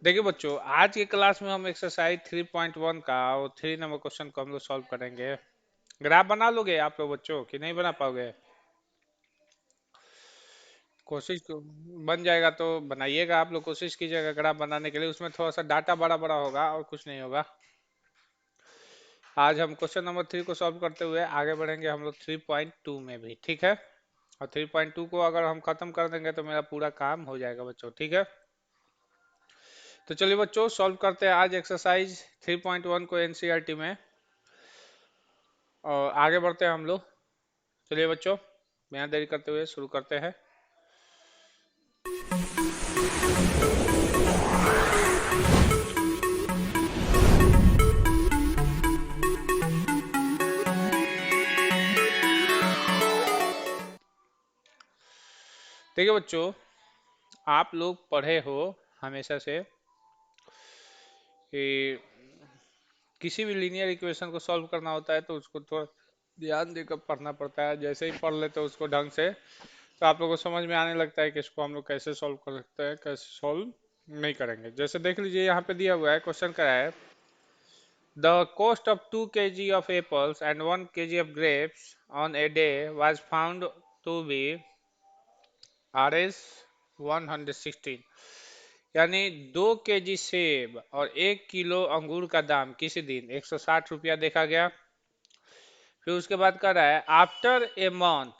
देखिए बच्चों, आज की क्लास में हम एक्सरसाइज 3.1 का और 3 नंबर क्वेश्चन को हम लोग सॉल्व करेंगे। ग्राफ बना लोगे आप लोग बच्चों कि नहीं बना पाओगे? कोशिश बन जाएगा तो बनाइएगा। आप लोग कोशिश कीजिएगा ग्राफ बनाने के लिए। उसमें थोड़ा सा डाटा बड़ा बड़ा होगा और कुछ नहीं होगा। आज हम क्वेश्चन नंबर 3 को सॉल्व करते हुए आगे बढ़ेंगे हम लोग 3.2 में भी, ठीक है। और 3.2 को अगर हम खत्म कर देंगे तो मेरा पूरा काम हो जाएगा बच्चों, ठीक है। तो चलिए बच्चों, सॉल्व करते हैं आज एक्सरसाइज 3.1 को एनसीईआरटी में। और आगे बढ़ते हैं हम लोग। चलिए बच्चों, बिना देरी करते हुए शुरू करते हैं। देखिए बच्चों, आप लोग पढ़े हो हमेशा से कि किसी भी लीनियर इक्वेशन को सॉल्व करना होता है तो उसको थोड़ा ध्यान देकर पढ़ना पड़ता है। जैसे ही पढ़ लेते हो उसको ढंग से, तो आप लोगों को समझ में आने लगता है कि इसको हम लोग कैसे सॉल्व कर सकते हैं, कैसे सॉल्व नहीं करेंगे। जैसे देख लीजिए, यहाँ पे दिया हुआ है, क्वेश्चन का है the cost of 2 kg of apples and 1 kg of grapes on a day was found to be Rs 116। यानी 2 kg सेब और 1 किलो अंगूर का दाम किसी दिन 160 रुपया देखा गया। फिर उसके बाद कह रहा है आफ्टर ए मंथ,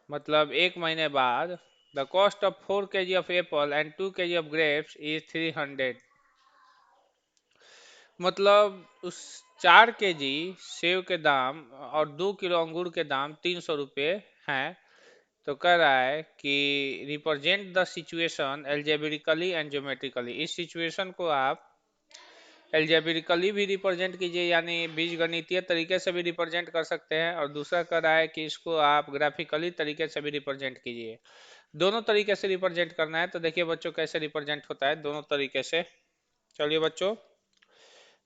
मतलब 1 महीने बाद, the cost of 4 kg of Apple and 2 kg of grapes is 300। मतलब उस 4 kg सेब के दाम और 2 किलो अंगूर के दाम 300 रुपये हैं। तो कह रहा है कि represent the situation algebraically and geometrically. इस सिचुएशन को आप एल्जेब्रिकली भी रिप्रेजेंट कीजिए, यानी बीजगणितीय तरीके से भी रिप्रेजेंट कर सकते हैं। और दूसरा कह रहा है कि इसको आप ग्राफिकली तरीके से भी रिप्रेजेंट कीजिए। दोनों तरीके से रिप्रेजेंट करना है। तो देखिए बच्चों कैसे रिप्रेजेंट होता है दोनों तरीके से। चलिए बच्चों,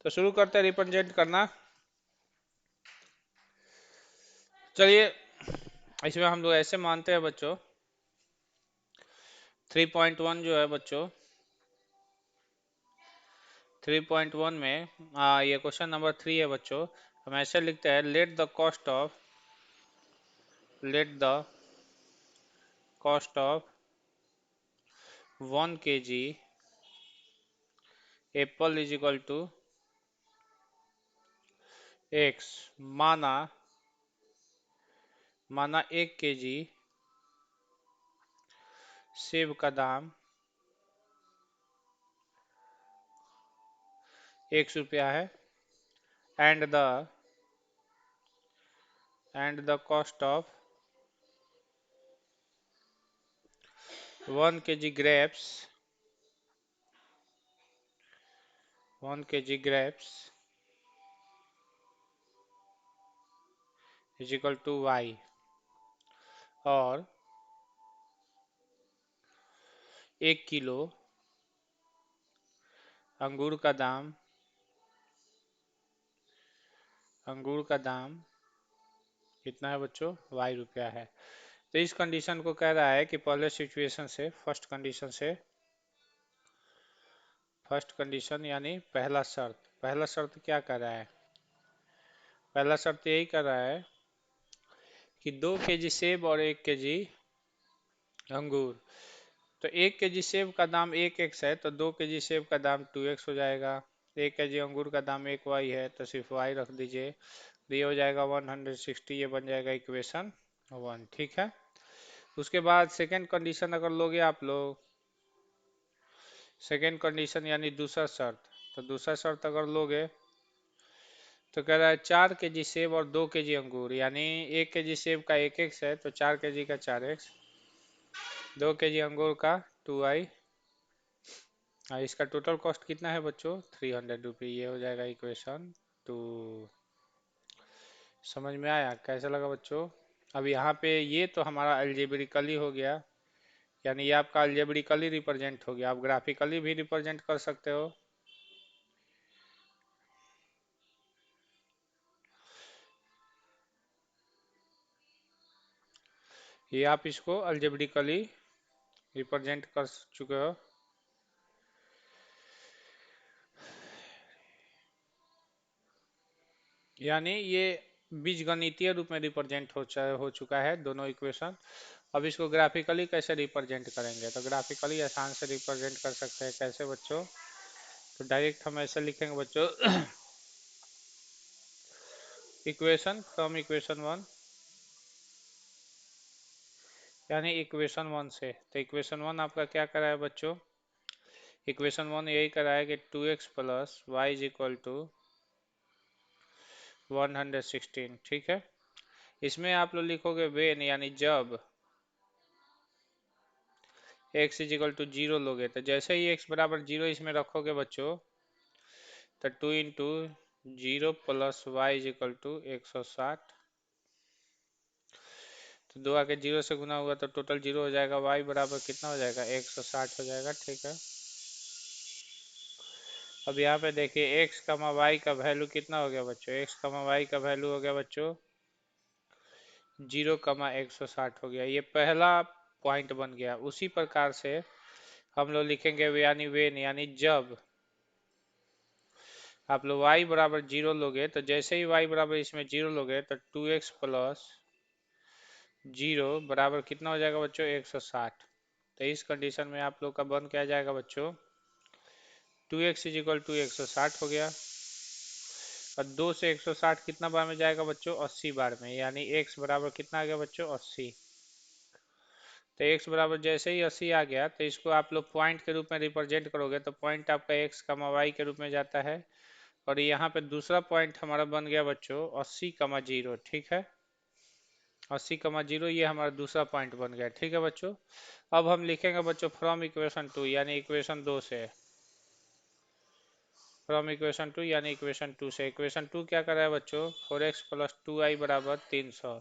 तो शुरू करते हैं रिप्रेजेंट करना। चलिए, इसमें हम लोग ऐसे मानते हैं बच्चों, 3.1 जो है बच्चों, 3.1 में ये क्वेश्चन नंबर 3 है बच्चों। हम ऐसे लिखते हैं let the cost of 1 kg apple is equal to x. माना माना 1 kg सेब का दाम 100 रुपया है। And the cost of 1 kg grapes 1 kg grapes is equal to y. और 1 किलो अंगूर का दाम कितना है बच्चों? y रुपया है। तो इस कंडीशन को कह रहा है कि पहले सिचुएशन से, फर्स्ट कंडीशन यानी पहला शर्त क्या कर रहा है? पहला शर्त यही कर रहा है कि 2 kg सेब और 1 kg अंगूर। तो 1 kg सेब का दाम 1x है, तो 2 kg सेब का दाम 2x हो जाएगा। 1 kg अंगूर का दाम 1y है, तो सिर्फ y रख दीजिए। तो ये हो जाएगा 160। ये बन जाएगा इक्वेशन 1, ठीक है। उसके बाद सेकेंड कंडीशन अगर लोगे आप लोग, सेकेंड कंडीशन यानी दूसरा शर्त, तो दूसरा शर्त अगर लोगे तो कह रहा है 4 kg सेब और 2 kg अंगूर, यानी 1 kg सेब का 1x है, तो 4 kg का 4x, 2 kg अंगूर का 2y। इसका टोटल कॉस्ट कितना है बच्चों? 300 रुपये। ये हो जाएगा इक्वेशन 2। समझ में आया? कैसा लगा बच्चों? अब यहाँ पे ये तो हमारा अल्जेब्रिकली हो गया, यानी ये आपका अल्जेब्रिकली रिप्रेजेंट हो गया। आप ग्राफिकली भी रिप्रेजेंट कर सकते हो। ये आप इसको अल्जेब्रिकली रिप्रेजेंट कर चुके हो। यानी ये बीजगणितीय रूप में रिप्रेजेंट हो चुका है दोनों इक्वेशन। अब इसको ग्राफिकली कैसे रिप्रेजेंट करेंगे, तो ग्राफिकली आसान से रिप्रेजेंट कर सकते हैं। कैसे बच्चों, तो डायरेक्ट हम ऐसे लिखेंगे बच्चों, इक्वेशन फ्रॉम इक्वेशन वन, यानी इक्वेशन वन से। तो इक्वेशन वन आपका क्या करा है बच्चों, इक्वेशन वन यही करा है कि 2x plus y is equal to 116। ठीक है, इसमें आप लोग लिखोगे वेन, यानी जब x is equal to zero लोगे, तो जैसे ही x बराबर जीरो इसमें रखोगे बच्चों, तो 2 into 0 plus y is equal to 160। तो दो आके जीरो से गुना हुआ तो टोटल जीरो हो जाएगा, y बराबर कितना हो जाएगा, 160 हो जाएगा। ठीक है, अब यहाँ पे देखिए x कमा वाई का वैल्यू कितना हो गया बच्चों, x कमा वाई का वैल्यू हो गया बच्चों 0, 160 हो गया। ये पहला पॉइंट बन गया। उसी प्रकार से हम लोग लिखेंगे यानी वेन, यानी जब आप लोग y बराबर जीरो लोगे, तो जैसे ही y बराबर इसमें जीरो लोगे तो 2x प्लस जीरो बराबर कितना हो जाएगा बच्चों, 160। तो इस कंडीशन में आप लोग का बन क्या जाएगा बच्चों, 2x इज इक्वल टू 160 हो गया। और 2 से 160 कितना बार में जाएगा बच्चों, 80 बार में, यानी x बराबर कितना आ गया बच्चों, 80। तो x बराबर जैसे ही 80 आ गया, तो इसको आप लोग पॉइंट के रूप में रिप्रेजेंट करोगे, तो पॉइंट आपका x कमा वाई के रूप में जाता है। और यहाँ पे दूसरा पॉइंट हमारा बन गया बच्चों 80, 0। ठीक है, 80, 0 ये हमारा दूसरा पॉइंट बन गया। ठीक है बच्चों, अब हम लिखेंगे बच्चों फ्रॉम इक्वेशन टू, यानी इक्वेशन दो से, फ्रॉम इक्वेशन टू यानी इक्वेशन टू से। इक्वेशन टू क्या कर रहा है बच्चों, 4x प्लस 2i बराबर 300।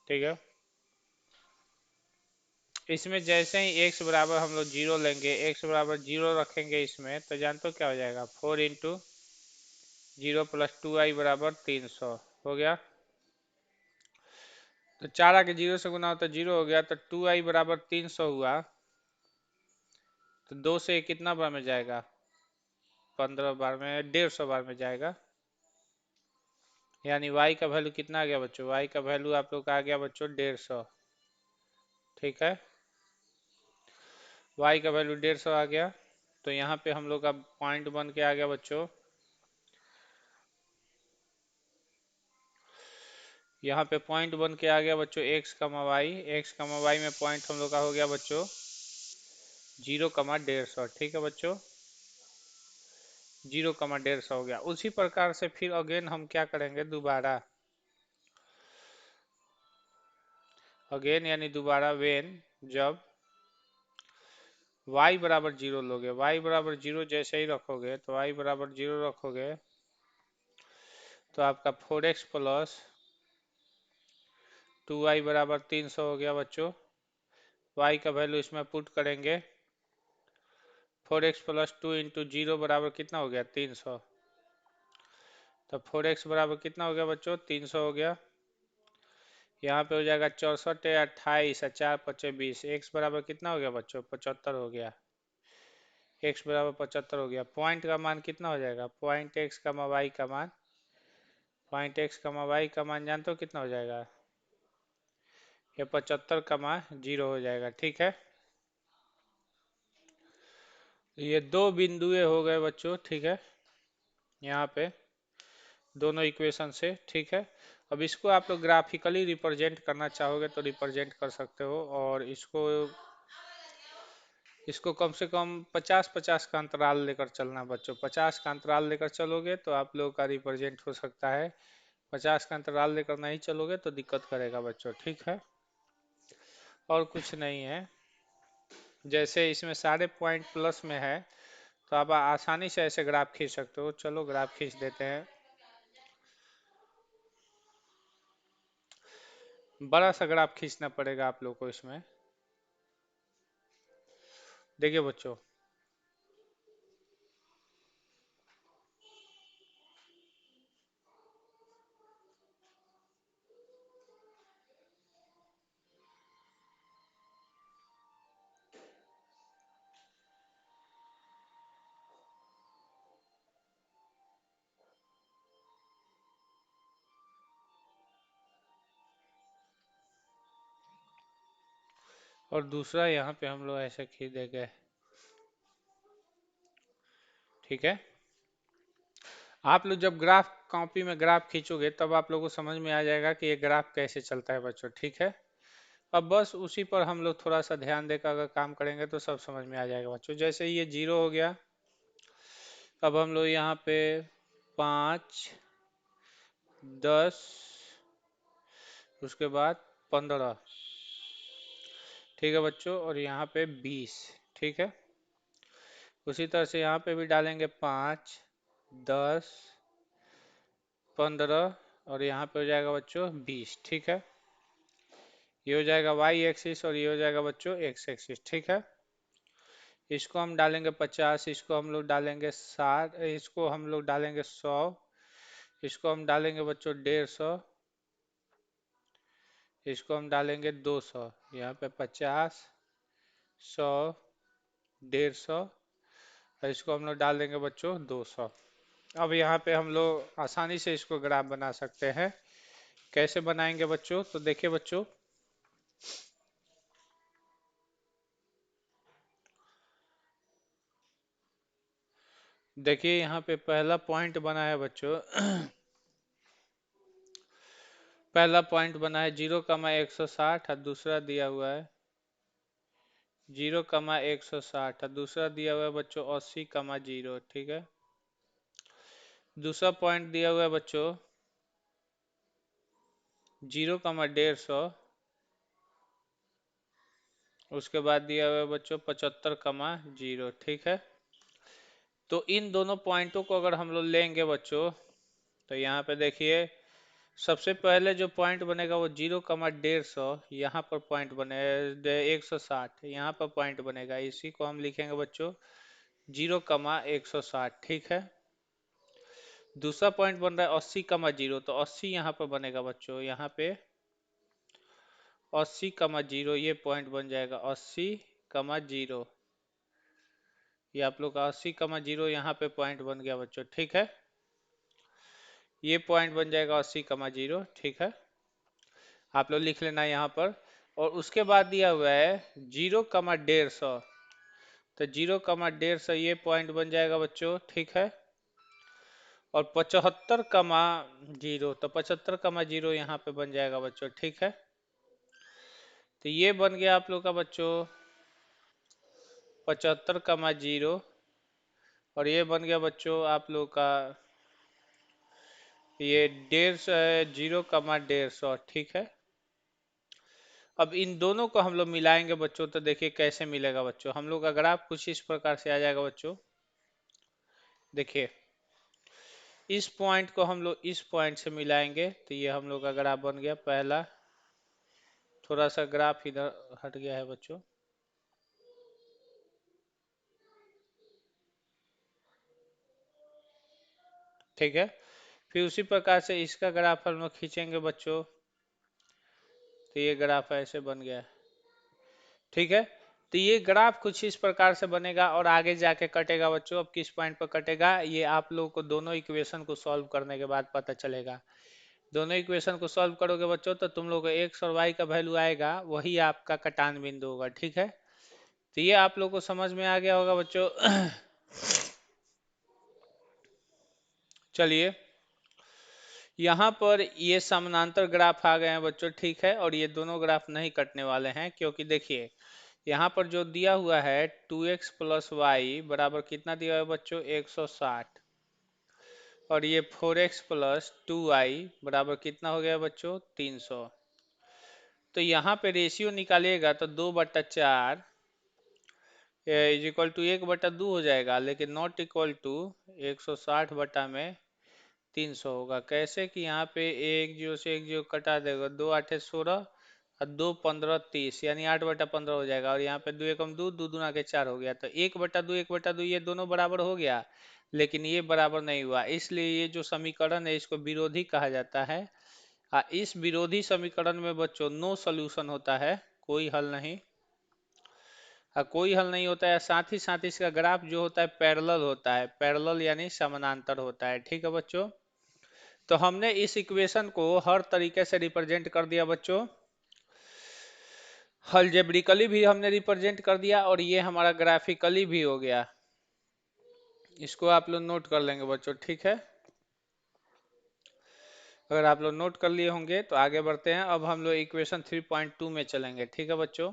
ठीक है, इसमें जैसे ही x बराबर हम लोग जीरो लेंगे, x बराबर जीरो रखेंगे इसमें, तो जानते हो क्या हो जाएगा, 4 इंटू 0 प्लस 2i बराबर 300 हो गया। तो 4 आके जीरो से गुना हो तो जीरो हो गया, तो 2i बराबर 300 हुआ। तो 2 से कितना बार में जाएगा, 15 बार में, 150 बार में जाएगा। यानी y का वैल्यू कितना आ गया बच्चों, y का वैल्यू आप लोग का आ गया बच्चों 150। ठीक है, y का वैल्यू 150 आ गया। तो यहाँ पे हम लोग का पॉइंट बन के आ गया बच्चों, यहाँ पे पॉइंट बन के आ गया बच्चों x कमा वाई, x कमा वाई में पॉइंट हम लोग का हो गया बच्चों 0, 150। ठीक है बच्चों, 0, 150 हो गया। उसी प्रकार से फिर अगेन हम क्या करेंगे, दोबारा अगेन यानी दोबारा वेन, जब y बराबर जीरो लोगे, y बराबर जीरो जैसे ही रखोगे, तो y बराबर जीरो रखोगे, तो आपका 4x प्लस 2y बराबर 300 हो गया बच्चों। y का वैल्यू इसमें पुट करेंगे, 4x प्लस 2 इंटू 0 बराबर कितना हो गया, 300। तो 4x बराबर कितना हो गया बच्चों, 300 हो गया। यहाँ पे हो जाएगा 64 या 28 और 4 × 5 = 20, x बराबर कितना हो गया बच्चों, 75 हो गया। x बराबर 75 हो गया। पॉइंट का मान कितना हो जाएगा, पॉइंट x कमा वाई का मान, पॉइंट x कमा वाई का मान जानते हो कितना हो जाएगा, ये 75, 0 हो जाएगा। ठीक है, ये दो बिंदुए हो गए बच्चों। ठीक है, यहाँ पे दोनों इक्वेशन से। ठीक है, अब इसको आप लोग ग्राफिकली रिप्रेजेंट करना चाहोगे तो रिप्रेजेंट कर सकते हो। और इसको इसको कम से कम 50-50 का अंतराल लेकर चलना बच्चों, 50 का अंतराल लेकर चलोगे तो आप लोगों का रिप्रेजेंट हो सकता है। 50 का अंतराल लेकर नहीं चलोगे तो दिक्कत करेगा बच्चों। ठीक है, और कुछ नहीं है। जैसे इसमें सारे पॉइंट प्लस में है, तो आप आसानी से ऐसे ग्राफ खींच सकते हो। चलो ग्राफ खींच देते हैं, बड़ा सा ग्राफ खींचना पड़ेगा आप लोग को इसमें। देखिए बच्चों, और दूसरा यहाँ पे हम लोग ऐसे खींच देंगे। ठीक है, आप लोग जब ग्राफ कॉपी में ग्राफ खींचोगे तब आप लोगों को समझ में आ जाएगा कि ये ग्राफ कैसे चलता है बच्चों। ठीक है, अब बस उसी पर हम लोग थोड़ा सा ध्यान देकर अगर काम करेंगे तो सब समझ में आ जाएगा बच्चों। जैसे ये 0 हो गया, अब हम लोग यहाँ पे 5, 10, उसके बाद 15। ठीक है बच्चों, और यहाँ पे 20। ठीक है, उसी तरह से यहाँ पे भी डालेंगे 5, 10, 15, और यहाँ पे हो जाएगा बच्चों 20। ठीक है, ये हो जाएगा वाई एक्सिस और ये हो जाएगा बच्चों एक्स एक्सिस। ठीक है, इसको हम डालेंगे 50, इसको हम लोग डालेंगे 60, इसको हम लोग डालेंगे 100, इसको हम डालेंगे बच्चों 150, इसको हम डालेंगे 200। यहाँ पे 50, 100, 150, और इसको हम लोग डाल देंगे बच्चों 200। अब यहाँ पे हम लोग आसानी से इसको ग्राफ बना सकते हैं। कैसे बनाएंगे बच्चों, तो देखिए बच्चों, देखिए यहाँ पे पहला पॉइंट बना है बच्चों। पहला पॉइंट बना है 0,160 और दूसरा दिया हुआ है 0,160 और दूसरा दिया हुआ है बच्चों 80,0। ठीक है, दूसरा पॉइंट दिया हुआ है बच्चों 0,150, उसके बाद दिया हुआ है बच्चों 75,0। ठीक है, तो इन दोनों पॉइंटों को अगर हम लोग लेंगे बच्चों, तो यहाँ पे देखिए सबसे पहले जो पॉइंट बनेगा वो 0,150, यहाँ पर पॉइंट बने 160, यहाँ पर पॉइंट बनेगा, इसी को हम लिखेंगे बच्चों 0,160। ठीक है, दूसरा पॉइंट बन रहा है 80,0, तो 80 यहाँ पर बनेगा बच्चों, यहाँ पे 80,0 ये पॉइंट बन जाएगा 80,0। ये आप लोग का 80,0 यहाँ पे पॉइंट बन गया बच्चों। ठीक है, ये पॉइंट बन जाएगा 80,0। ठीक है, आप लोग लिख लेना यहाँ पर। और उसके बाद दिया हुआ है 0,150, तो 0,150 ये पॉइंट बन जाएगा बच्चों। ठीक है, और 75,0, तो 75,0 यहाँ पे बन जाएगा बच्चों। ठीक है, तो ये बन गया आप लोग का बच्चों 75,0, और ये बन गया बच्चों आप लोग का ये 150, 0,150। ठीक है, अब इन दोनों को हम लोग मिलाएंगे बच्चों, तो देखिए कैसे मिलेगा बच्चों। हम लोग का ग्राफ कुछ इस प्रकार से आ जाएगा बच्चों। देखिए इस पॉइंट को हम लोग इस पॉइंट से मिलाएंगे, तो ये हम लोग का ग्राफ बन गया पहला। थोड़ा सा ग्राफ इधर हट गया है बच्चों। ठीक है, फिर उसी प्रकार से इसका ग्राफ हम लोग खींचेंगे बच्चों, तो ये ग्राफ ऐसे बन गया है। ठीक है, तो ये ग्राफ कुछ इस प्रकार से बनेगा और आगे जाके कटेगा बच्चों। अब किस पॉइंट पर कटेगा ये आप लोगों को दोनों इक्वेशन को सॉल्व करने के बाद पता चलेगा। दोनों इक्वेशन को सॉल्व करोगे बच्चों तो तुम लोग को एक्स और वाई का वैल्यू आएगा, वही आपका कटान बिंदु होगा। ठीक है, तो ये आप लोग को समझ में आ गया होगा बच्चों। चलिए, यहाँ पर ये समानांतर ग्राफ आ गए हैं बच्चों। ठीक है, और ये दोनों ग्राफ नहीं कटने वाले हैं, क्योंकि देखिए यहाँ पर जो दिया हुआ है 2x प्लस वाई बराबर कितना दिया हुआ है बच्चों 160, और ये 4x प्लस 2y बराबर कितना हो गया बच्चों 300। तो यहाँ पे रेशियो निकालिएगा तो 2/4 इज इक्वल टू 1/2 हो जाएगा, लेकिन नॉट इक्वल टू 160/300 होगा। कैसे कि यहाँ पे एक जीरो से एक जीरो कटा देगा, 2 8 16 और 2 15 30, यानी 8/15 हो जाएगा। और यहाँ पे 2 1 2, 2 2 के 4 हो गया, तो 1/2 ये दोनों बराबर हो गया, लेकिन ये बराबर नहीं हुआ। इसलिए ये जो समीकरण है इसको विरोधी कहा जाता है। इस विरोधी समीकरण में बच्चों नो सॉल्यूशन होता है, कोई हल नहीं। कोई हल नहीं होता है, साथ ही साथ इसका ग्राफ जो होता है पैरेलल होता है, पैरेलल यानी समानांतर होता है। ठीक है बच्चों, तो हमने इस इक्वेशन को हर तरीके से रिप्रेजेंट कर दिया बच्चों। अलजेब्रिकली भी हमने रिप्रेजेंट कर दिया और ये हमारा ग्राफिकली भी हो गया। इसको आप लोग नोट कर लेंगे बच्चों, ठीक है। अगर आप लोग नोट कर लिए होंगे तो आगे बढ़ते हैं। अब हम लोग इक्वेशन 3.2 में चलेंगे, ठीक है बच्चों।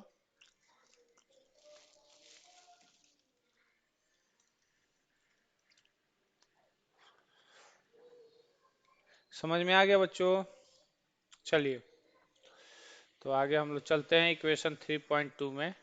समझ में आ गया बच्चों? चलिए, तो आगे हम लोग चलते हैं इक्वेशन 3.2 में।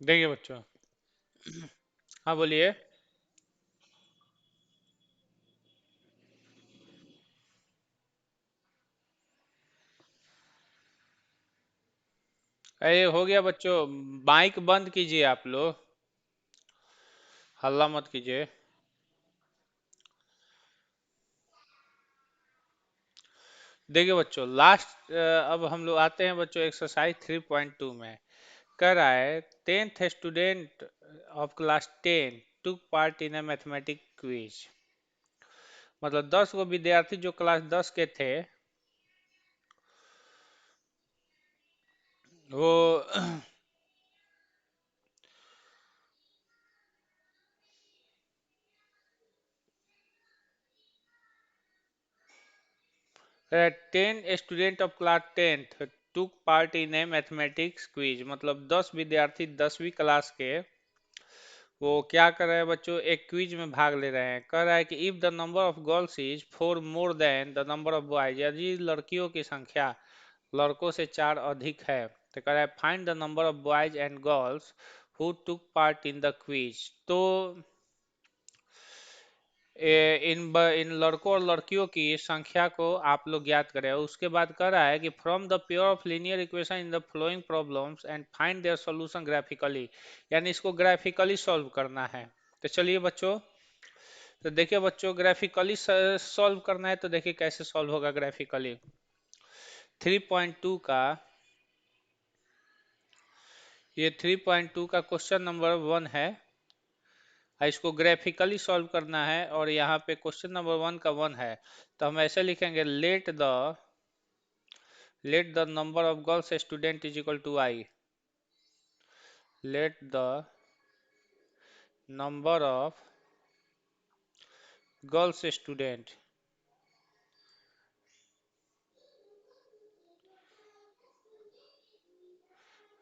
देखिए बच्चों, हाँ बोलिए। अरे हो गया बच्चों, माइक बंद कीजिए आप लोग, हल्ला मत कीजिए। देखिए बच्चों, लास्ट अब हम लोग आते हैं बच्चों एक्सरसाइज 3.2 में। कर रहा है 10th student of class 10 took part in A mathematic quiz. मतलब 10 गो विद्यार्थी जो क्लास 10 के थे, वो 10 student of class 10th took part in A mathematics quiz. मतलब 10 विद्यार्थी 10वीं क्लास के वो क्या कर रहे हैं बच्चों, एक क्विज में भाग ले रहे हैं। कह रहा है कि if the number of girls is 4 more than the number of boys, यदि लड़कियों की संख्या लड़कों से 4 अधिक है, तो कह रहा है find the number of boys and girls who took part in the quiz. तो इन लड़कों और लड़कियों की संख्या को आप लोग ज्ञात करें। उसके बाद कह रहा है कि from the pair of linear equation in the flowing problems and find their solution graphically, यानी इसको ग्राफिकली सॉल्व करना है। तो चलिए बच्चों, तो देखिए बच्चों, ग्राफिकली सॉल्व करना है तो देखिए कैसे सॉल्व होगा ग्राफिकली। 3.2 का, ये 3.2 का क्वेश्चन नंबर 1 है। इसको ग्राफिकली सॉल्व करना है और यहाँ पे क्वेश्चन नंबर 1 का 1 है। तो हम ऐसे लिखेंगे, let the number of girls student is equal to i. Let the number of girls student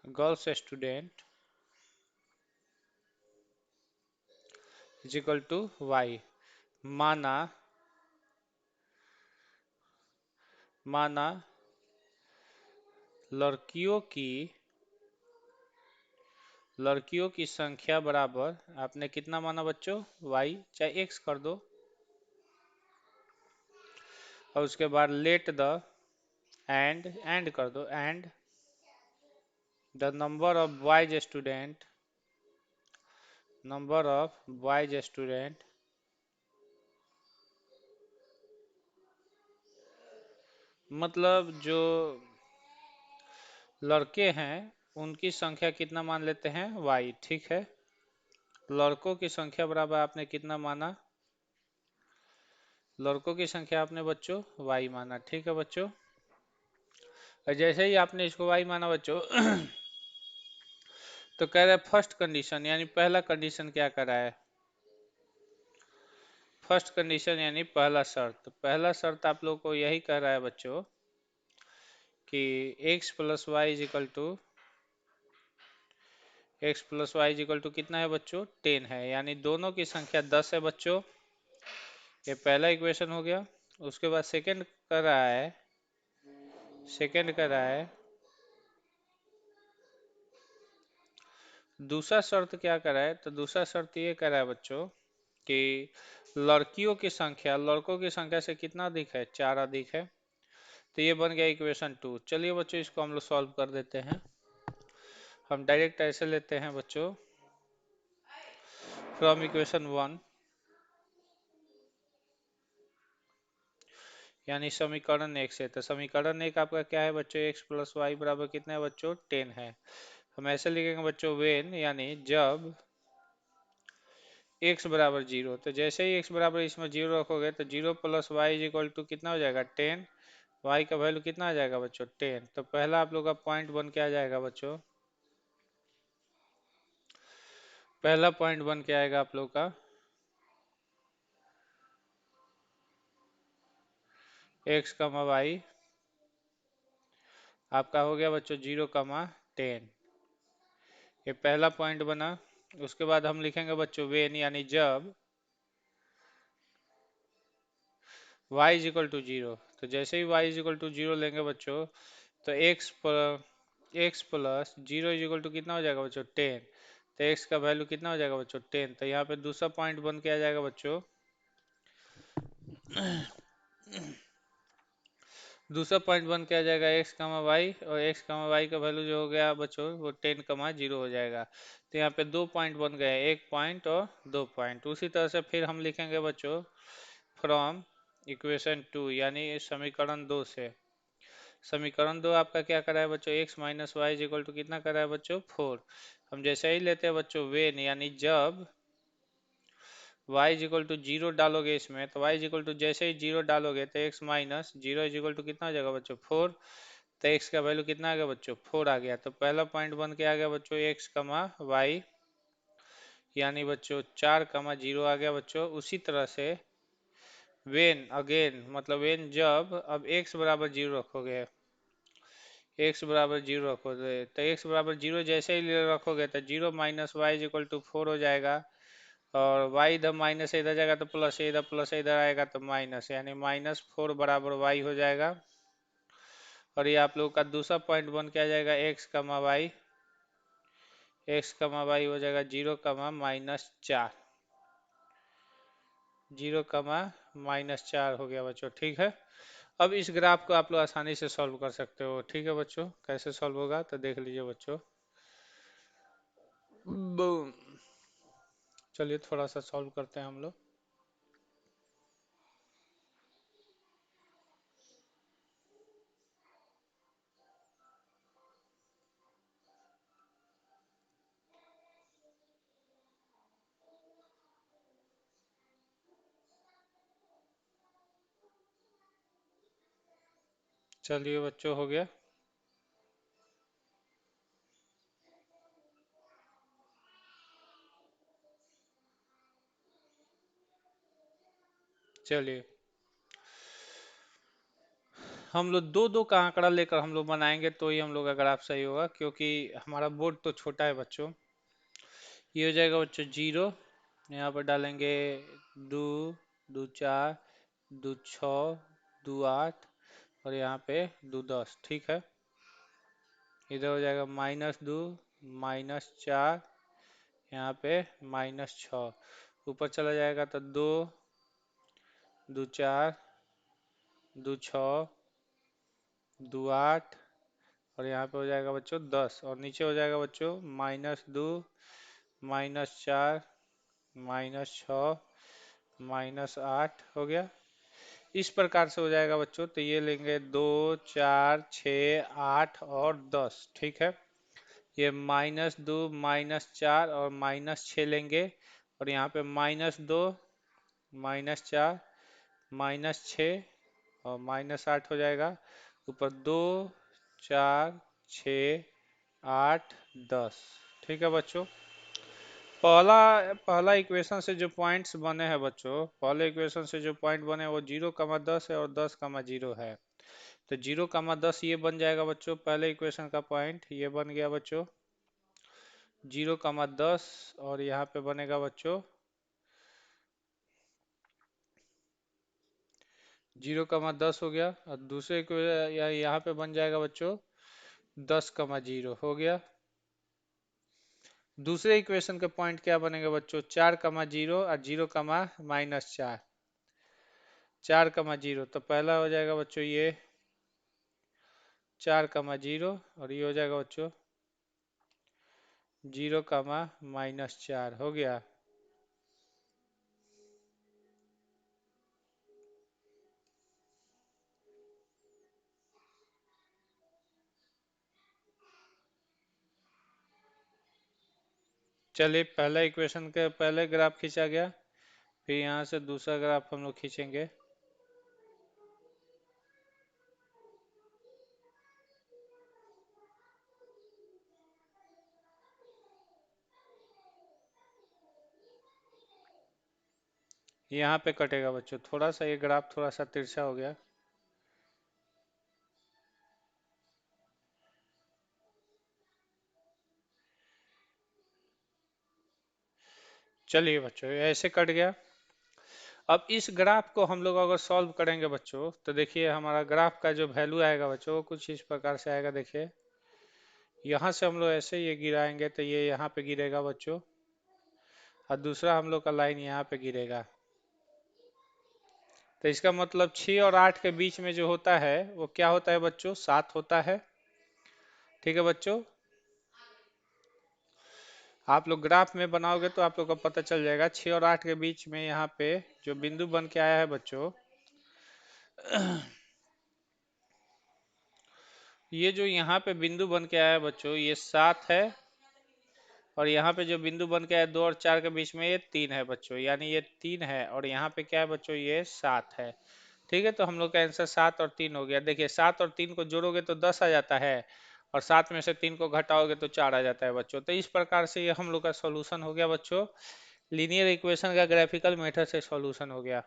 girls student is equal to y. माना माना लड़कियों की लड़कियों की संख्या बराबर, आपने कितना माना बच्चों, y, चाहे x कर दो। और उसके बाद लेट द, एंड कर दो, and the number of boys student मतलब जो लड़के हैं उनकी संख्या कितना मान लेते हैं, y, ठीक है। लड़कों की संख्या बराबर आपने कितना माना, लड़कों की संख्या आपने बच्चों y माना, ठीक है बच्चों। और जैसे ही आपने इसको y माना बच्चों तो कह रहे फर्स्ट कंडीशन, यानी पहला कंडीशन क्या कर रहा है, फर्स्ट कंडीशन यानी पहला शर्त। तो पहला शर्त आप लोग को यही कह रहा है बच्चों कि x plus y is equal to कितना है बच्चों, 10 है, यानी दोनों की संख्या 10 है बच्चों। ये पहला इक्वेशन हो गया। उसके बाद सेकंड कर रहा है दूसरा शर्त क्या कर रहा है, तो दूसरा शर्त ये कह रहा है बच्चों कि लड़कियों की संख्या लड़कों की संख्या से कितना अधिक है, 4 अधिक है। तो ये बन गया इक्वेशन 2। चलिए बच्चों, इसको हम लोग सॉल्व कर देते हैं। हम डायरेक्ट ऐसे लेते हैं बच्चों, फ्रॉम इक्वेशन 1, यानी समीकरण एक से। तो समीकरण एक आपका क्या है बच्चों, एक्स प्लस वाई बराबर कितना है बच्चों, 10 है। हम ऐसे लिखेंगे बच्चों, वेन यानी जब एक्स बराबर जीरो, तो जैसे ही एक्स बराबर इसमें जीरो रखोगे तो zero plus y is equal to कितना हो जाएगा, 10। वाई का वैल्यू कितना आ जाएगा बच्चों, 10। तो पहला आप लोग का पॉइंट बन के आ जाएगा बच्चों, पहला पॉइंट बन के आएगा आप लोग का एक्स कमा वाई आपका हो गया बच्चों 0, 10। ये पहला पॉइंट बना। उसके बाद हम लिखेंगे बच्चों वेन यानी जब y is equal to zero. तो जैसे ही y is equal to zero लेंगे बच्चों, तो x plus zero is equal to कितना हो जाएगा बच्चों, 10। तो x का वैल्यू कितना हो जाएगा बच्चों, 10। तो यहाँ पे दूसरा पॉइंट बन के आ जाएगा बच्चों, दूसरा पॉइंट बन के आ जाएगा एक्स कमा वाई, और एक्स कमा वाई का वैल्यू जो हो गया बच्चों वो 10, 0 हो जाएगा। तो यहाँ पे दो पॉइंट बन गए, एक पॉइंट और दो पॉइंट। उसी तरह से फिर हम लिखेंगे बच्चों फ्रॉम इक्वेशन 2 यानी समीकरण 2 से। समीकरण 2 आपका क्या करा है बच्चों, x minus y is equal to कितना करा है बच्चों, 4। हम जैसे ही लेते हैं बच्चों वेन यानी जब y is equal to zero डालोगे इसमें, तो y इज इक्वल टू जैसे ही जीरो डालोगे तो x minus zero is equal to कितना हो जाएगा बच्चों, 4। तो x का वैल्यू कितना आ गया बच्चों, 4 आ गया। तो पहला पॉइंट बन के आ गया बच्चों x कमा वाई यानी बच्चों 4, 0 आ गया बच्चों। उसी तरह से वेन अगेन मतलब वेन जब अब x बराबर जीरो रखोगे, x बराबर जीरो रखोगे, तो x बराबर जीरो जैसे ही रखोगे तो zero minus y is equal to 4 हो जाएगा। और y इधर माइनस से इधर जाएगा तो प्लस है, इधर प्लस है इधर आएगा तो माइनस, यानी -4 बराबर y हो जाएगा। और ये आप लोगों का दूसरा पॉइंट बन के आ जाएगा x कमा वाई, एक्स कमा वाई हो जाएगा 0, -4। 0, -4 हो गया बच्चों, ठीक है। अब इस ग्राफ को आप लोग आसानी से सॉल्व कर सकते हो, ठीक है बच्चों। कैसे सॉल्व होगा तो देख लीजिए बच्चों। बूम। चलिए थोड़ा सा सॉल्व करते हैं हम लोग। चलिए बच्चों हो गया। चलिए हम लोग दो दो का आंकड़ा लेकर हम लोग बनाएंगे तो ही हम लोग का ग्राफ सही होगा, क्योंकि हमारा बोर्ड तो छोटा है बच्चों। ये हो जाएगा बच्चों 0, यहाँ पर डालेंगे 2, 2, 4, 2, 6, 2, 8 और यहाँ पे 2, 10, ठीक है। इधर हो जाएगा -2, -4, यहाँ पे -6। ऊपर चला जाएगा तो 2, 2, 4, 2, 6, 2, 8 और यहाँ पे हो जाएगा बच्चों 10। और नीचे हो जाएगा बच्चों -2, -4, -6, -8 हो गया। इस प्रकार से हो जाएगा बच्चों। तो ये लेंगे 2, 4, 6, 8 और 10, ठीक है। ये -2, -4 और -6 लेंगे, और यहाँ पे -2, -4, -6 और -8 हो जाएगा। ऊपर 2, 4, 6, 8, 10, ठीक है बच्चों। पहला पहला इक्वेशन से जो पॉइंट्स बने हैं बच्चों, पहले इक्वेशन से जो पॉइंट बने हैं वो 0, 10 है और 10, 0 है। तो 0, 10 ये बन जाएगा बच्चों, पहले इक्वेशन का पॉइंट ये बन गया बच्चों 0, 10। और यहाँ पे बनेगा बच्चों 0, 10 हो गया। और दूसरे यहाँ पे बन जाएगा बच्चों 10, 0 हो गया। दूसरे इक्वेशन का पॉइंट क्या बनेगा बच्चों, 4, 0 और 0, -4, 4, 0। तो पहला हो जाएगा बच्चों ये 4, 0 और ये हो जाएगा बच्चों 0, -4 हो गया। चलिए पहला इक्वेशन के पहले ग्राफ खींचा गया, फिर यहाँ से दूसरा ग्राफ हम लोग खींचेंगे। यहाँ पे कटेगा बच्चों, थोड़ा सा ये ग्राफ थोड़ा सा तिरछा हो गया। चलिए बच्चों ये ऐसे कट गया। अब इस ग्राफ को हम लोग अगर सॉल्व करेंगे बच्चों, तो देखिए हमारा ग्राफ का जो वैल्यू आएगा बच्चों वो कुछ इस प्रकार से आएगा। देखिए यहाँ से हम लोग ऐसे ये गिराएंगे तो ये यहाँ पे गिरेगा बच्चों, और दूसरा हम लोग का लाइन यहाँ पे गिरेगा। तो इसका मतलब 6 और 8 के बीच में जो होता है वो क्या होता है बच्चों, 7 होता है। ठीक है बच्चों, आप लोग ग्राफ में बनाओगे तो आप लोग को पता चल जाएगा। 6 और 8 के बीच में यहाँ पे जो बिंदु बन के आया है बच्चों, ये जो यहाँ पे बिंदु बन के आया है बच्चों ये 7 है, और यहाँ पे जो बिंदु बन के आया 2 और 4 के बीच में ये 3 है बच्चों, यानी ये 3 है, और यहाँ पे क्या है बच्चों, ये 7 है। ठीक है, तो हम लोग का आंसर 7 और 3 हो गया। देखिए 7 और 3 को जोड़ोगे तो 10 आ जाता है, और 7 में से 3 को घटाओगे तो 4 आ जाता है बच्चों। तो इस प्रकार से ये हम लोग का सॉल्यूशन हो गया बच्चों, लीनियर इक्वेशन का ग्राफिकल मेथड से सॉल्यूशन हो गया।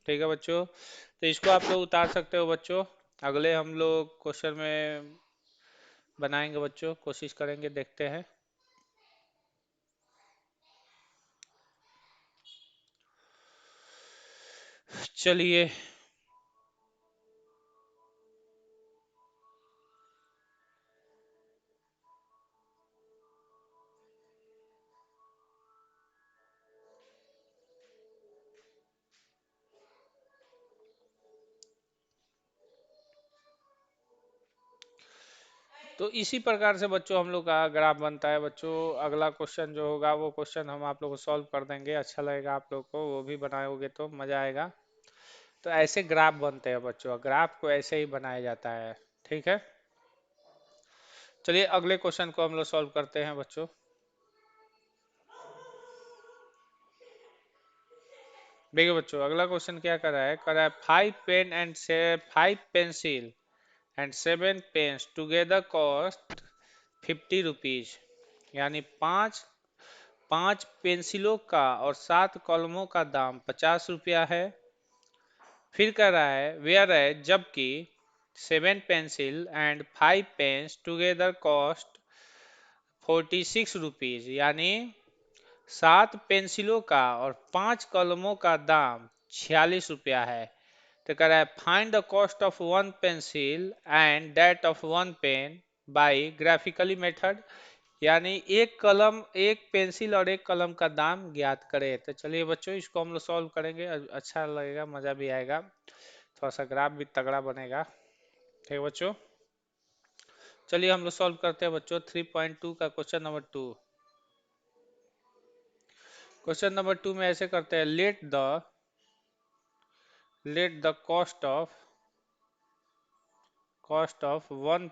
ठीक है बच्चों, तो इसको आप लोग उतार सकते हो बच्चों। अगले हम लोग क्वेश्चन में बनाएंगे बच्चों, कोशिश करेंगे, देखते हैं। चलिए तो इसी प्रकार से बच्चों हम लोग का ग्राफ बनता है बच्चों। अगला क्वेश्चन जो होगा वो क्वेश्चन हम आप लोग को सॉल्व कर देंगे, अच्छा लगेगा आप लोग को, वो भी बनाओगे तो मजा आएगा। तो ऐसे ग्राफ बनते हैं बच्चों, ग्राफ को ऐसे ही बनाया जाता है। ठीक है, चलिए अगले क्वेश्चन को हम लोग सॉल्व करते हैं बच्चों। देखिए बच्चों अगला क्वेश्चन क्या कर रहा है 5 pen and 5 pencil and 7 pens together cost 50 rupees. यानी पांच पांच पेंसिलों का और 7 कलमों का दाम 50 रुपया है। फिर कह रहा है वेयर है, जबकि 7 pencil and 5 pens together cost 46 rupees. यानी 7 पेंसिलों का और 5 कलमों का दाम 46 रुपया है। तो कह रहा है find the cost of one pencil and that of one pen by graphically method. यानी एक कलम, एक पेंसिल और एक कलम का दाम ज्ञात करें। तो चलिए बच्चों इसको हम लोग सॉल्व करेंगे, अच्छा लगेगा, मजा भी आएगा, थोड़ा सा ग्राफ भी तगड़ा बनेगा। ठीक है बच्चों, चलिए हम लोग सॉल्व करते हैं बच्चों 3.2 का क्वेश्चन नंबर 2। क्वेश्चन नंबर 2 में ऐसे करते हैं, let the cost of one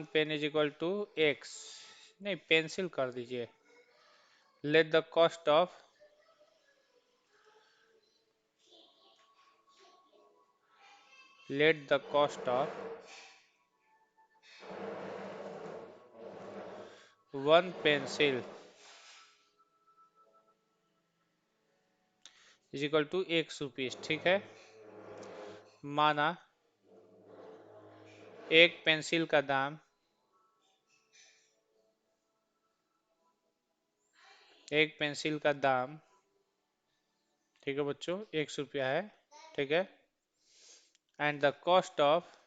pen is equal to x. नहीं, पेंसिल कर दीजिए। Let the cost of let the cost of one pencil is equal to x rupees. ठीक है, माना एक पेंसिल का दाम एक पेंसिल का दाम, ठीक है बच्चों, x रुपया है। ठीक है, and the cost of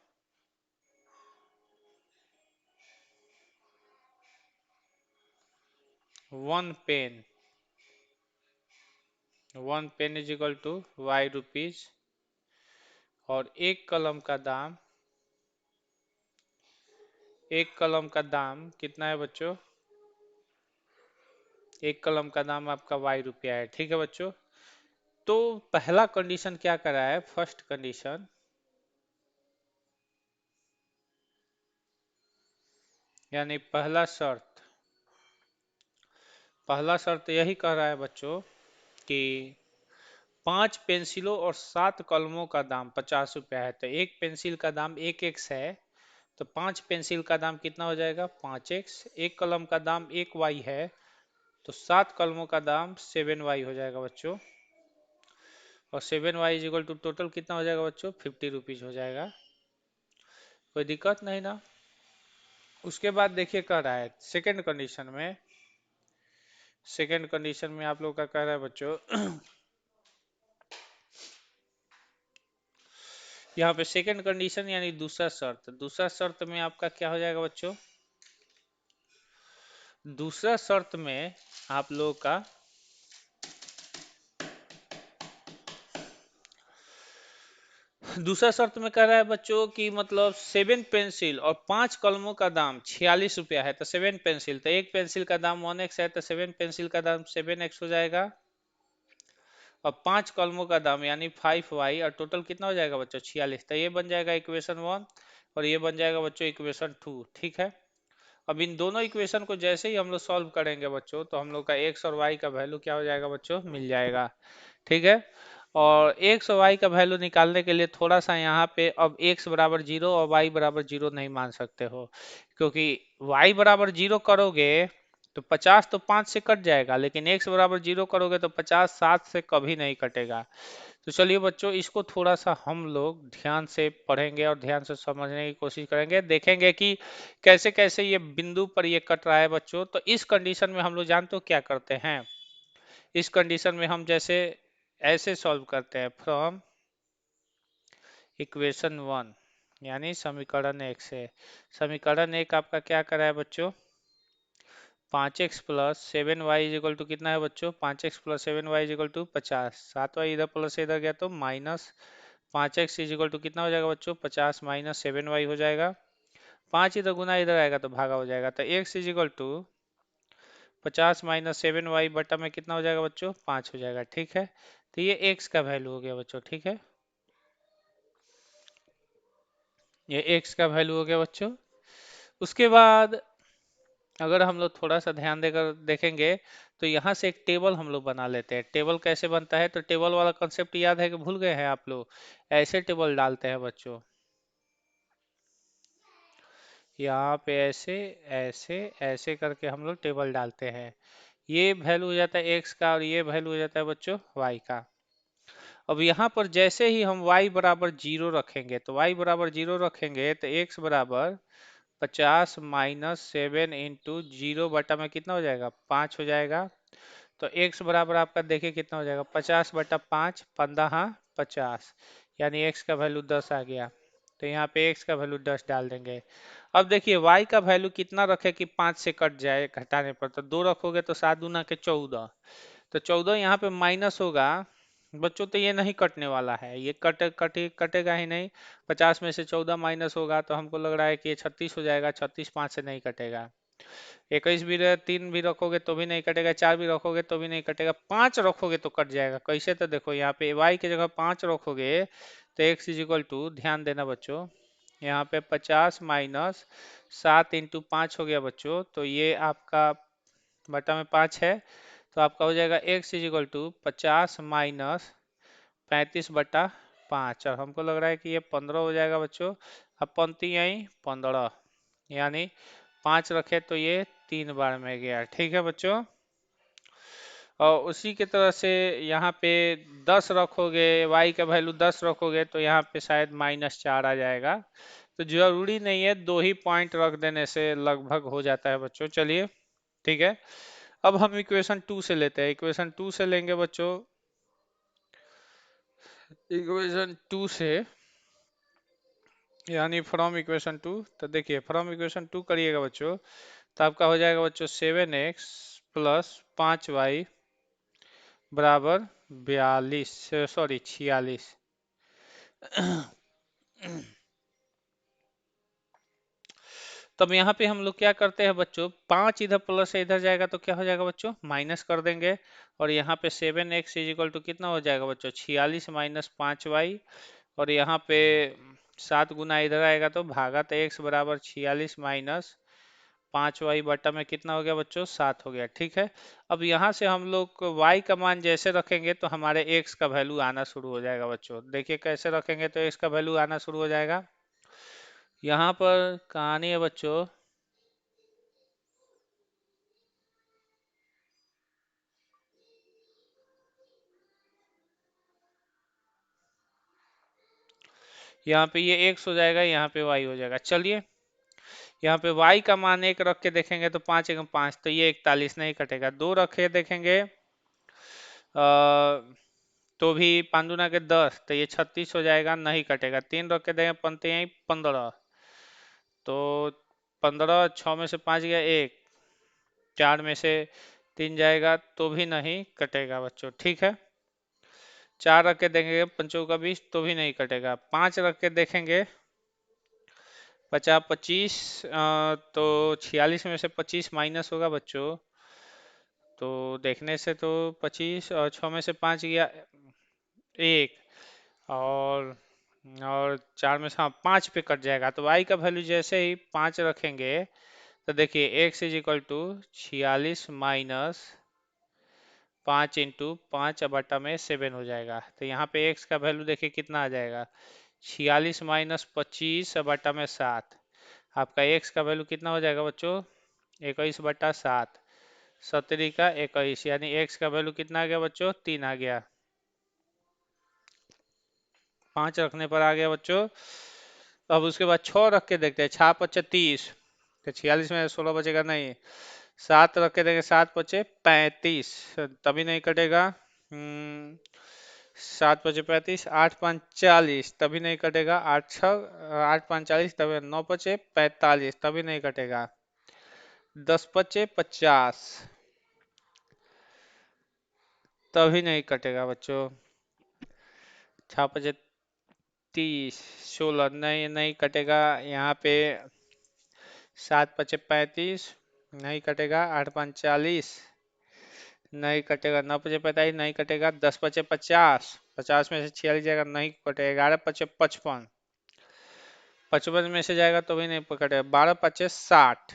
one pen is equal to y rupees. और एक कलम का दाम कितना है बच्चों, एक कलम का दाम आपका y रुपया है। ठीक है बच्चों, तो पहला कंडीशन क्या कर रहा है, फर्स्ट कंडीशन, यानी पहला शर्त, पहला शर्त यही कह रहा है बच्चों कि 5 पेंसिलों और 7 कलमों का दाम 50 रुपया है, तो एक पेंसिल का दाम 1x है, तो 5 पेंसिल का दाम कितना हो जाएगा 5x। एक कलम का दाम 1y है, तो 7 कलमों का दाम 7y हो जाएगा बच्चों। और 7y is equal to total कितना हो जाएगा बच्चों 50 रुपीज हो जाएगा। कोई दिक्कत नहीं ना। उसके बाद देखिए कह रहा है सेकंड कंडीशन में, सेकंड कंडीशन में आप लोग का कह रहा है बच्चों यहाँ पे सेकंड कंडीशन यानी दूसरा शर्त, दूसरा शर्त में आपका क्या हो जाएगा बच्चों, दूसरा शर्त में आप लोगों का दूसरा शर्त में कह रहा है बच्चों कि मतलब 7 पेंसिल और 5 कलमों का दाम 46 रुपया है, तो 7 पेंसिल, तो एक पेंसिल का दाम 1x है, तो 7 पेंसिल का दाम 7x हो जाएगा। और 5 कलमों का दाम यानी 5y, और टोटल कितना हो जाएगा बच्चों 46, तो ये बन जाएगा इक्वेशन 1 और ये बन जाएगा बच्चों इक्वेशन 2। ठीक है, अब इन दोनों इक्वेशन को जैसे ही हम लोग सॉल्व करेंगे बच्चों, तो हम लोग का एक्स और वाई का वैल्यू क्या हो जाएगा बच्चों मिल जाएगा। ठीक है, और एक्स और वाई का वैल्यू निकालने के लिए थोड़ा सा यहाँ पे अब एक्स बराबर 0 और वाई बराबर 0 नहीं मान सकते हो, क्योंकि वाई बराबर 0 करोगे तो 50 तो 5 से कट जाएगा, लेकिन एक्स बराबर 0 करोगे तो 50 7 से कभी नहीं कटेगा। तो चलिए बच्चों इसको थोड़ा सा हम लोग ध्यान से पढ़ेंगे और ध्यान से समझने की कोशिश करेंगे, देखेंगे कि कैसे कैसे ये बिंदु पर ये कट रहा है बच्चों। तो इस कंडीशन में हम लोग जानते हो क्या करते हैं, इस कंडीशन में हम जैसे ऐसे सॉल्व करते हैं, फ्रॉम इक्वेशन 1 यानी समीकरण 1 से। समीकरण 1 आपका क्या करा है बच्चों 5x plus 7y is equal to कितना है बच्चों 5x plus 7y is equal to 50, 7y इधर प्लस से इधर गया तो minus 5x is equal to कितना हो जाएगा बच्चों 50 माइनस 7y हो जाएगा। 5 इधर गुना इधर आएगा तो भागा हो जाएगा, तो x is equal to 50 - 7y बटा में कितना हो जाएगा बच्चों 5 हो जाएगा। ठीक है, तो ये x का वैल्यू हो गया बच्चों। ठीक है, ये x का वैल्यू हो गया बच्चों। उसके बाद अगर हम लोग थोड़ा सा ध्यान देकर देखेंगे तो यहाँ से एक टेबल हम लोग बना लेते हैं। टेबल कैसे बनता है, तो टेबल वाला कंसेप्ट याद है कि भूल गए हैं आप लोग, ऐसे टेबल डालते हैं बच्चों, यहाँ पे ऐसे ऐसे ऐसे करके हम लोग टेबल डालते हैं। ये वैल्यू हो जाता है एक्स का और ये वैल्यू हो जाता है बच्चों वाई का। अब यहाँ पर जैसे ही हम y बराबर 0 रखेंगे, तो y बराबर 0 रखेंगे तो x बराबर 50 माइनस 7 × 0 बटा में कितना हो जाएगा 5 हो जाएगा। तो x बराबर आपका देखिए कितना हो जाएगा 50/5 15 50, यानी x का वैल्यू 10 आ गया। तो यहाँ पे x का वैल्यू 10 डाल देंगे। अब देखिए y का वैल्यू कितना रखे कि 5 से कट जाए घटाने पर, तो 2 रखोगे तो 7 दूना के 14, तो 14 यहाँ पे माइनस होगा बच्चों, तो ये नहीं कटने वाला है, ये कटेगा ही नहीं। 50 में से 14 माइनस होगा तो हमको लग रहा है कि ये 36 हो जाएगा, 36 5 से नहीं कटेगा। 21 भी 3 भी रखोगे तो भी नहीं कटेगा, 4 भी रखोगे तो भी नहीं कटेगा, 5 रखोगे तो कट जाएगा। कैसे, तो देखो यहाँ पे y की जगह 5 रखोगे तो x इज इक्वल टू, ध्यान देना बच्चों, यहाँ पे 50 माइनस 7 × 5 हो गया बच्चों, तो ये आपका बटा में 5 है, तो आपका हो जाएगा x is equal to 50 minus 35/5, और हमको लग रहा है कि ये 15 हो जाएगा बच्चों। अब पंक्ति आई 15, यानी 5 रखे तो ये 3 बार में गया। ठीक है बच्चों, और उसी के तरह से यहाँ पे 10 रखोगे, y का वैल्यू 10 रखोगे तो यहाँ पे शायद -4 आ जाएगा। तो जरूरी नहीं है, 2 ही पॉइंट रख देने से लगभग हो जाता है बच्चों। चलिए ठीक है, अब हम इक्वेशन 2 से लेते हैं। इक्वेशन 2 से लेंगे बच्चों, इक्वेशन 2 से यानी फ्रॉम इक्वेशन 2, तो देखिए फ्रॉम इक्वेशन 2 करिएगा बच्चों, तो आपका हो जाएगा बच्चों 7x प्लस 5y बराबर 42, सॉरी 46। तब यहाँ पे हम लोग क्या करते हैं बच्चों, 5 इधर प्लस से इधर जाएगा तो क्या हो जाएगा बच्चों माइनस कर देंगे, और यहाँ पे 7x इज इक्वल टू कितना हो जाएगा बच्चों 46 माइनस 5y, और यहाँ पे 7 गुना इधर आएगा तो भागा, तो x बराबर 46 माइनस 5y बटा में कितना हो गया बच्चों, 7 हो गया। ठीक है, अब यहाँ से हम लोग y का मान जैसे रखेंगे तो हमारे x का वैल्यू आना शुरू हो जाएगा बच्चों। देखिए कैसे रखेंगे तो x का वैल्यू आना शुरू हो जाएगा। यहाँ पर कहानी है बच्चों, यहाँ पे ये x हो जाएगा, यहाँ पे y हो जाएगा। चलिए यहाँ पे y का मान 1 रख के देखेंगे तो 5 एकम 5, तो ये 41 नहीं कटेगा। 2 रख के देखेंगे तो भी 5 दूना के 10, तो ये 36 हो जाएगा, नहीं कटेगा। 3 रख के देंगे पंते यहीं 15, तो 15, 6 में से 5 गया 1, 4 में से 3 जाएगा तो भी नहीं कटेगा बच्चों। ठीक है, 4 रख के देखेंगे पंचों का 20, तो भी नहीं कटेगा। 5 रख के देखेंगे 50 25, तो 46 में से 25 माइनस होगा बच्चों, तो देखने से तो 25 और 6 में से 5 गया 1, और 4 में से हाँ 5 पे कट जाएगा। तो y का वैल्यू जैसे ही 5 रखेंगे तो देखिए x is equal to 46 minus 5 into 5/7 हो जाएगा। तो यहाँ पे x का वैल्यू देखिए कितना आ जाएगा, 46 माइनस 25/7। आपका x का वैल्यू कितना हो जाएगा बच्चों, 21/7, 17 का 21, यानी x का वैल्यू कितना आ गया बच्चों, 3 आ गया। 5 रखने पर आ गया बच्चों। अब उसके बाद 6 रख के देखते हैं, 6 पच्चे 30, तो 46 में 16 बचेगा नहीं। 7 रख के देंगे, 7 पचे 35, तभी नहीं कटेगा। 7 पचे 35, 8 5 40, तभी नहीं कटेगा। 8 5 40, तभी 9 पचे 45, तभी नहीं कटेगा। 10 पचे 50, तभी नहीं कटेगा बच्चों। 6 पचे 30, 16, नहीं नहीं कटेगा यहाँ पे। 7 पचे 35, नहीं कटेगा। 8 5 40, नहीं कटेगा। 9 पचे 45, नहीं कटेगा। 10 पचे 50, 50 में से 46 जाएगा, नहीं कटेगा। 11 पचे 55, 55 में से जाएगा तो भी नहीं कटेगा। 12 पचे 60,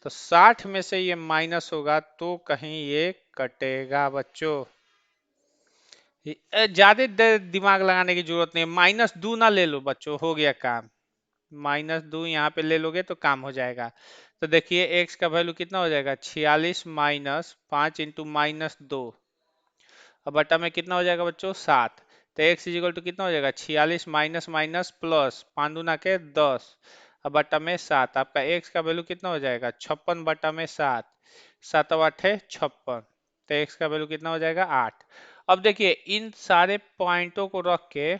तो 60 में से ये माइनस होगा तो कहीं ये कटेगा बच्चों। ज्यादा दिमाग लगाने की जरूरत नहीं है, -2 ना ले लो बच्चों, हो गया काम। -2 यहाँ पे ले लोगे तो काम हो जाएगा। तो देखिए x का वैल्यू कितना हो जाएगा, 46 माइनस 5 इंटू -2, अब बटा में कितना हो जाएगा बच्चों, 7। तो x इज इक्वल टू कितना हो जाएगा, 46 माइनस माइनस प्लस 5 दूना के 10, अब बटा में 7। आपका x का वैल्यू कितना हो जाएगा, 56 बटा में 7, 7 8 है 56, तो x का वैल्यू कितना हो जाएगा, 8। अब देखिए इन सारे पॉइंटों को रख के,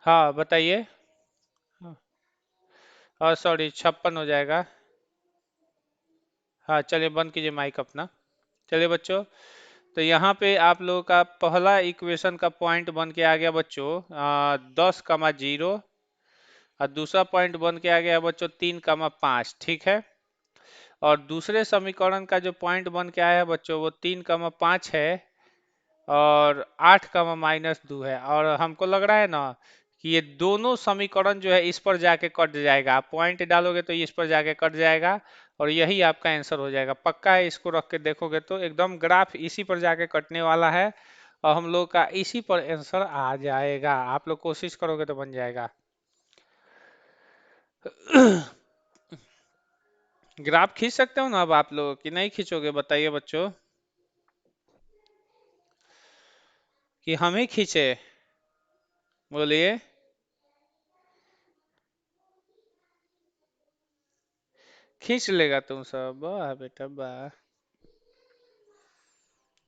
हाँ बताइए, और सॉरी 56 हो जाएगा। हाँ चलिए बंद कीजिए माइक अपना। चलिए बच्चों, तो यहाँ पे आप लोगों का पहला इक्वेशन का पॉइंट बन के आ गया बच्चों 10, 0, और दूसरा पॉइंट बन के आ गया बच्चों 3, 5। ठीक है, और दूसरे समीकरण का जो पॉइंट बन के आया है बच्चों वो 3, 5 है, और 8, -2 है। और हमको लग रहा है ना कि ये दोनों समीकरण जो है इस पर जाके कट जाएगा। आप पॉइंट डालोगे तो इस पर जाके कट जाएगा, और यही आपका आंसर हो जाएगा। पक्का है, इसको रख के देखोगे तो एकदम ग्राफ इसी पर जाके कटने वाला है, और हम लोग का इसी पर आंसर आ जाएगा। आप लोग कोशिश करोगे तो बन जाएगा। ग्राफ खींच सकते हो ना अब आप लोग, कि नहीं खींचोगे, बताइए बच्चों, कि हम ही खींचे, बोलिए। खींच लेगा तुम सब, वाह बेटा वाह।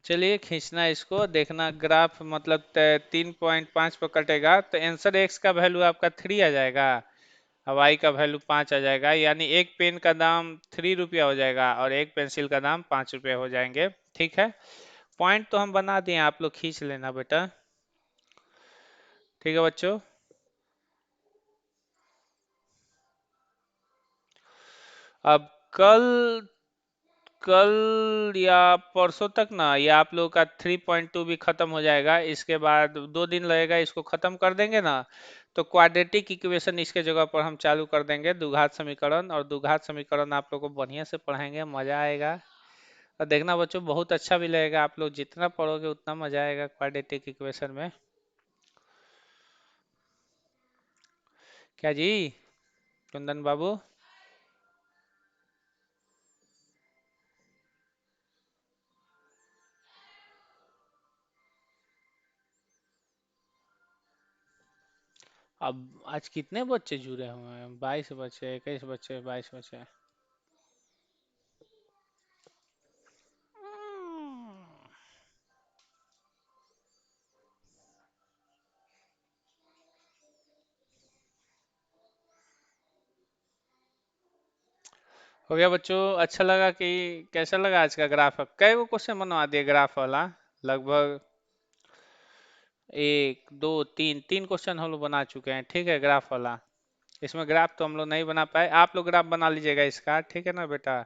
चलिए खींचना, इसको देखना ग्राफ, मतलब 3.5 पर कटेगा तो आंसर x का वैल्यू आपका 3 आ जाएगा, और y का वैल्यू 5 आ जाएगा। यानी एक पेन का दाम 3 रुपया हो जाएगा, और एक पेंसिल का दाम 5 रुपया हो जाएंगे। ठीक है, पॉइंट तो हम बना दिए, आप लोग खींच लेना बेटा। ठीक है बच्चों, अब कल कल या परसों तक ना ये आप लोगों का 3.2 भी खत्म हो जाएगा। इसके बाद 2 दिन लगेगा, इसको खत्म कर देंगे ना तो क्वाड्रेटिक इक्वेशन इसके जगह पर हम चालू कर देंगे, द्विघात समीकरण। और द्विघात समीकरण आप लोग को बढ़िया से पढ़ाएंगे, मजा आएगा। और देखना बच्चों, बहुत अच्छा भी लगेगा, आप लोग जितना पढ़ोगे उतना मजा आएगा क्वाड्रेटिक इक्वेशन में। क्या जी कुंदन बाबू? अब आज कितने बच्चे जुड़े हुए हैं? 22 बच्चे, 21 बच्चे, 22 बच्चे। हो गया बच्चों? अच्छा लगा कि कैसा लगा आज का ग्राफ? कई वो क्वेश्चन बनवा दिए ग्राफ वाला? लगभग एक दो तीन तीन क्वेश्चन हम लोग बना चुके हैं, ठीक है, ग्राफ वाला। इसमें ग्राफ तो हम लोग नहीं बना पाए, आप लोग ग्राफ बना लीजिएगा इसका, ठीक है ना बेटा?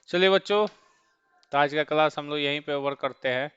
चलिए बच्चों, तो आज का क्लास हम लोग यहीं पे ओवर करते हैं।